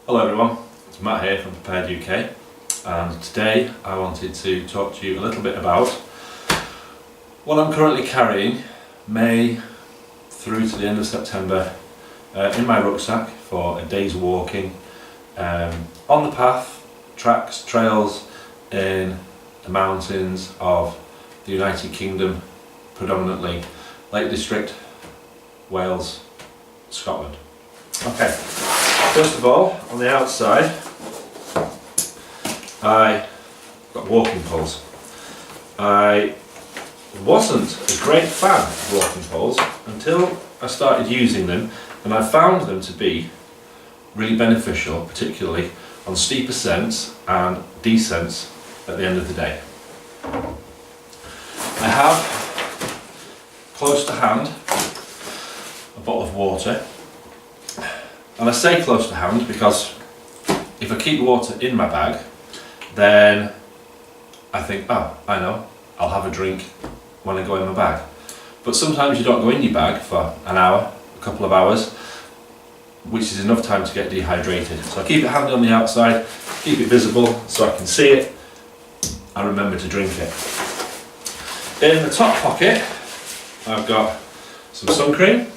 Hello everyone, it's Matt here from Prepared UK, and today I wanted to talk to you a little bit about what I'm currently carrying May through to the end of September in my rucksack for a day's walking on the path, tracks, trails in the mountains of the United Kingdom, predominantly Lake District, Wales, Scotland. Okay, first of all, on the outside I got walking poles. I wasn't a great fan of walking poles until I started using them, and I found them to be really beneficial, particularly on steep ascents and descents at the end of the day. I have close to hand a bottle of water, and I say close to hand because if I keep water in my bag, then I think, oh, I know, I'll have a drink when I go in my bag. But sometimes you don't go in your bag for an hour, a couple of hours, which is enough time to get dehydrated. So I keep it handy on the outside, keep it visible so I can see it and remember to drink it. In the top pocket, I've got some sun cream.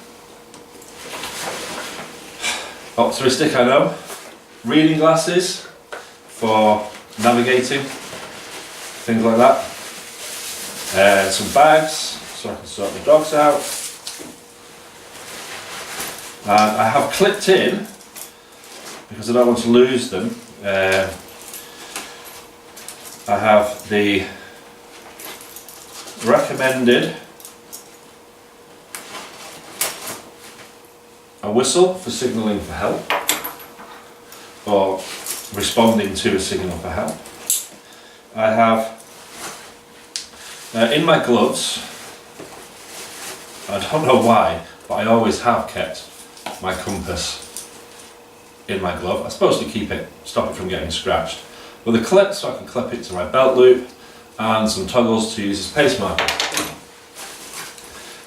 Optimistic, I know. Reading glasses for navigating, things like that. Some bags so I can sort the dogs out. And I have clipped in, because I don't want to lose them, I have the recommended a whistle for signalling for help or responding to a signal for help. I have in my gloves, I don't know why, but I always have kept my compass in my glove. I'm supposed to keep it, stop it from getting scratched, with a clip so I can clip it to my belt loop, and some toggles to use as pace marker.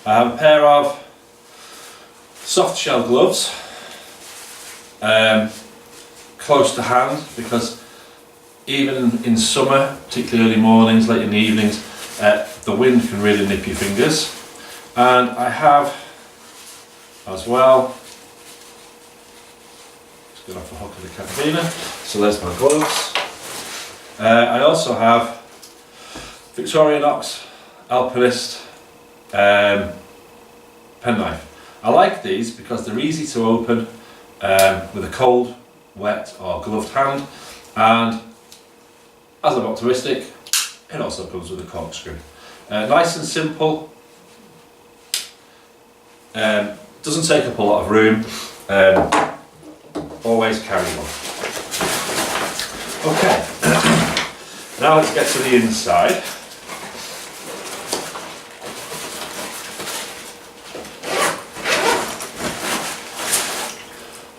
I have a pair of soft shell gloves, close to hand, because even in summer, particularly early mornings, late in the evenings, the wind can really nip your fingers. And I have as well, just get off the hook of the carabiner, so there's my gloves. I also have Victorinox Alpinist penknife. I like these because they're easy to open with a cold, wet or gloved hand, and as I'm optimistic, it also comes with a corkscrew. Nice and simple, doesn't take up a lot of room, always carry one. Okay, now let's get to the inside.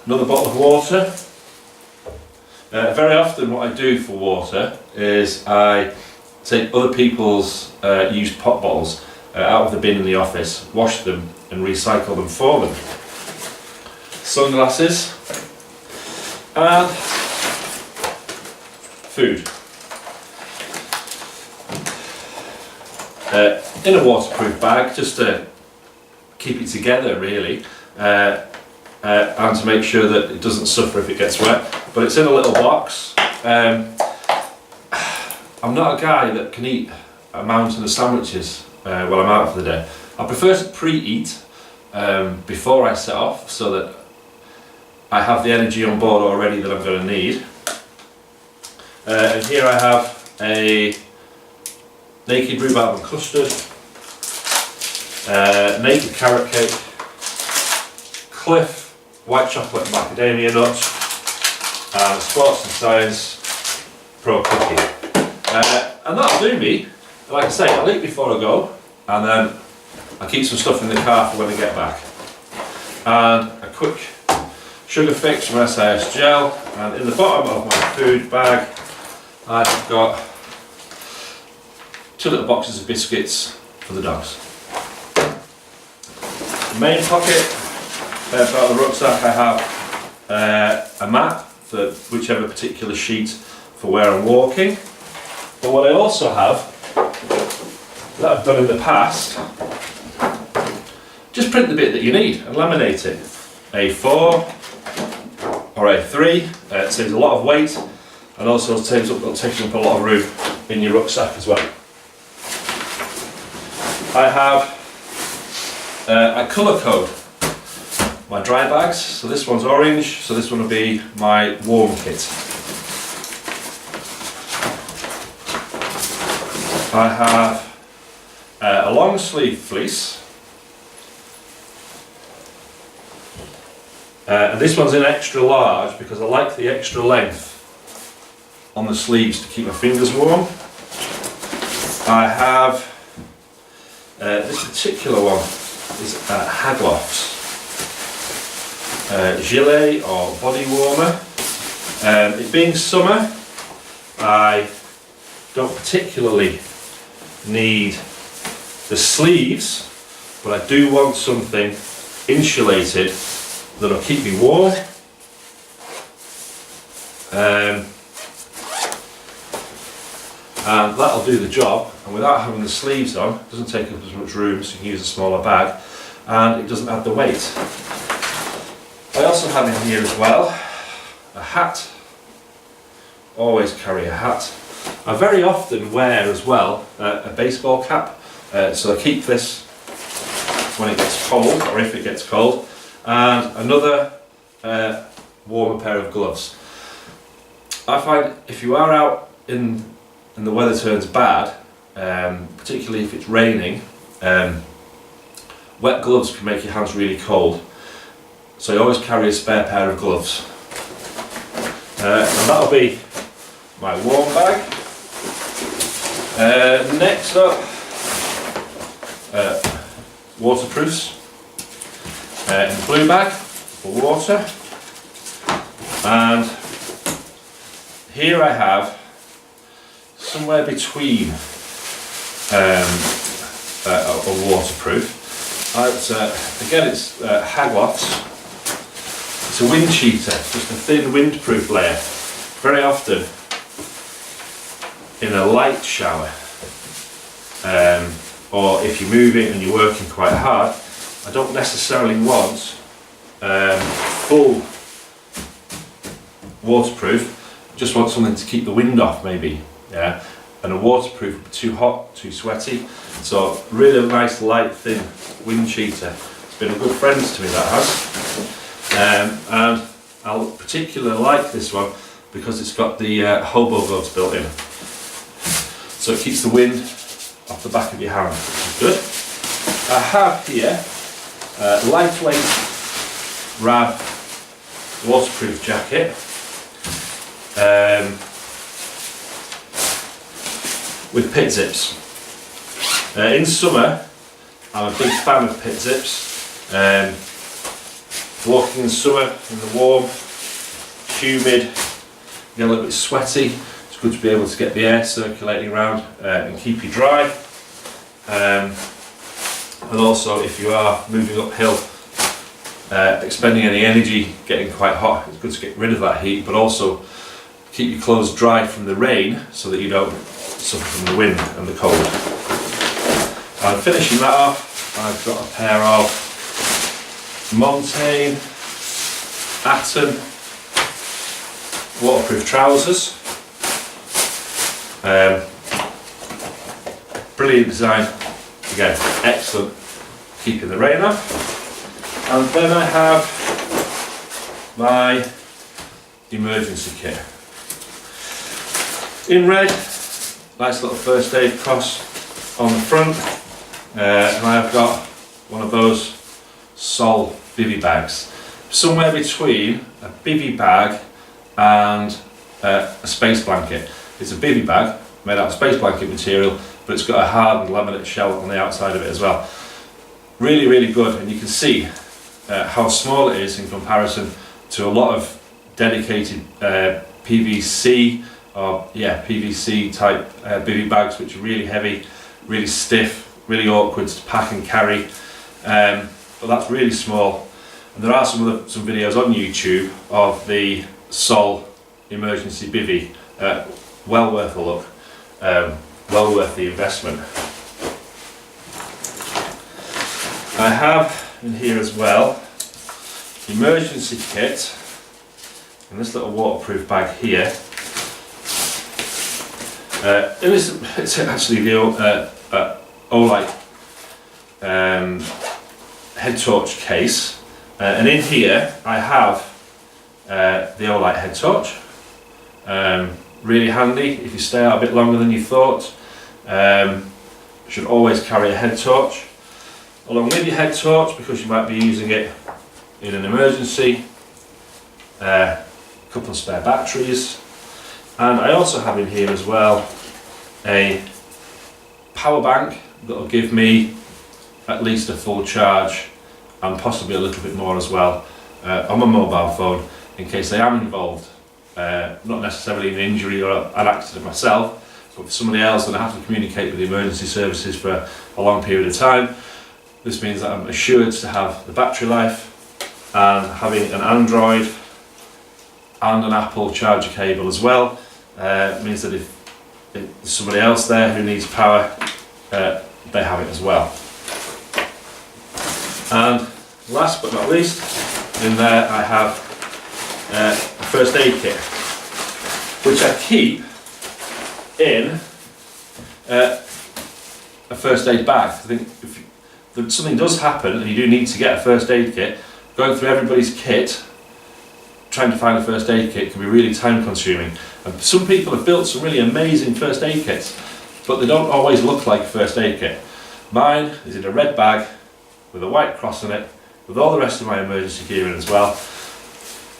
Another bottle of water. Very often what I do for water is I take other people's used pop bottles out of the bin in the office, wash them and recycle them for them. Sunglasses and food. In a waterproof bag, just to keep it together really. And to make sure that it doesn't suffer if it gets wet, but it's in a little box. I'm not a guy that can eat a mountain of sandwiches while I'm out for the day. I prefer to pre-eat before I set off, so that I have the energy on board already that I'm going to need. And here I have a naked rhubarb and custard, naked carrot cake, Cliff white chocolate and macadamia nuts, and Sports and Science Pro cookie. And that'll do me. Like I say, I'll eat before I go, and then I'll keep some stuff in the car for when I get back. And a quick sugar fix from SIS Gel, and in the bottom of my food bag I've got 2 little boxes of biscuits for the dogs. The main pocket, part of the rucksack, I have a map for for whichever particular sheet for where I'm walking. But what I also have, that I've done in the past, just print the bit that you need and laminate it. A4 or A3, it saves a lot of weight and also takes up a lot of room in your rucksack as well. I have I colour code my dry bags, so this one's orange, so this one will be my warm kit. I have a long sleeve fleece, and this one's in extra large because I like the extra length on the sleeves to keep my fingers warm. I have this particular one is Hagloft's gilet or body warmer. It being summer, I don't particularly need the sleeves, but I do want something insulated that'll keep me warm. And that'll do the job, and without having the sleeves on, it doesn't take up as much room, so you can use a smaller bag, and it doesn't add the weight. I also have in here as well a hat. Always carry a hat. I very often wear as well a baseball cap, so I keep this when it gets cold, or if it gets cold, and another warmer pair of gloves. I find if you are out and the weather turns bad, particularly if it's raining, wet gloves can make your hands really cold, so you always carry a spare pair of gloves. And that'll be my warm bag. Next up, waterproofs in the blue bag for water, and here I have somewhere between a waterproof. Again, it's Hagloft's. It's a wind cheater, just a thin windproof layer. Very often in a light shower, or if you're moving and you're working quite hard, I don't necessarily want full waterproof, just want something to keep the wind off maybe. Yeah, and a waterproof would be too hot, too sweaty, so really nice light thin wind cheater. It's been a good friend to me, that has. And I particularly like this one because it's got the hobo gloves built in, so it keeps the wind off the back of your hand, which is good. I have here a lightweight Rab waterproof jacket with pit zips. In summer, I'm a big fan of pit zips. Walking in summer in the warm, humid, get a little bit sweaty. It's good to be able to get the air circulating around and keep you dry. And also, if you are moving uphill, expending any energy, getting quite hot, it's good to get rid of that heat, but also keep your clothes dry from the rain so that you don't suffer from the wind and the cold. And finishing that off, I've got a pair of Montane Atom waterproof trousers. Brilliant design, again excellent, keeping the rain off. And then I have my emergency kit in red, nice little first aid cross on the front, and I've got one of those Sol bivy bags, somewhere between a bivy bag and a space blanket. It's a bivy bag made out of space blanket material, but it's got a hardened laminate shell on the outside of it as well. Really, really good, and you can see how small it is in comparison to a lot of dedicated PVC or PVC type bivy bags, which are really heavy, really stiff, really awkward to pack and carry. But that's really small. And there are some videos on YouTube of the Sol emergency bivvy. Well worth a look, well worth the investment. I have in here as well emergency kit in this little waterproof bag here. It's actually the Olight head torch case, and in here I have the Olight head torch. Really handy if you stay out a bit longer than you thought. Should always carry a head torch along with your head torch, because you might be using it in an emergency. A couple of spare batteries, and I also have in here as well a power bank that will give me at least a full charge, and possibly a little bit more as well, on my mobile phone, in case I am involved, not necessarily in an injury or an accident myself, but for somebody else, and I have to communicate with the emergency services for a long period of time. This means that I'm assured to have the battery life, and having an Android and an Apple charger cable as well means that if there's somebody else there who needs power, they have it as well. And last but not least, in there I have a first aid kit, which I keep in a first aid bag. I think if something does happen and you do need to get a first aid kit, going through everybody's kit, trying to find a first aid kit can be really time consuming. And some people have built some really amazing first aid kits, but they don't always look like a first aid kit. Mine is in a red bag with a white cross on it, with all the rest of my emergency gear in as well.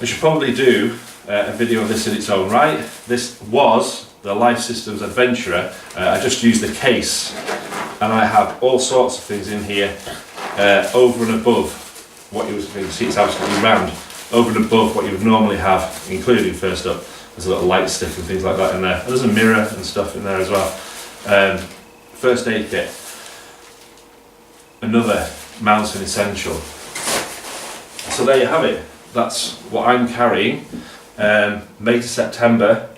I should probably do a video of this in its own right. This was the Life Systems Adventurer. I just used the case, and I have all sorts of things in here over and above what you can see. It's absolutely round, over and above what you would normally have, including first up. There's a little light stick and things like that in there. There's a mirror and stuff in there as well. First aid kit, another mountain essential. So there you have it. That's what I'm carrying. May to September,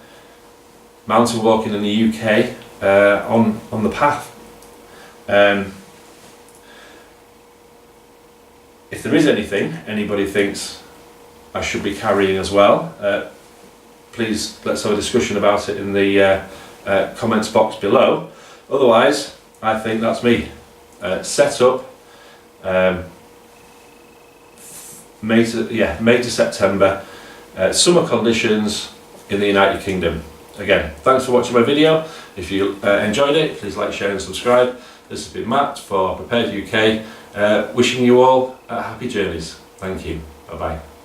mountain walking in the UK, on the path. If there is anything anybody thinks I should be carrying as well, please let's have a discussion about it in the comments box below. Otherwise, I think that's me. Set up May to September, summer conditions in the United Kingdom. Again, thanks for watching my video. If you enjoyed it, please like, share and subscribe. This has been Matt for Prepared UK, wishing you all happy journeys. Thank you. Bye bye.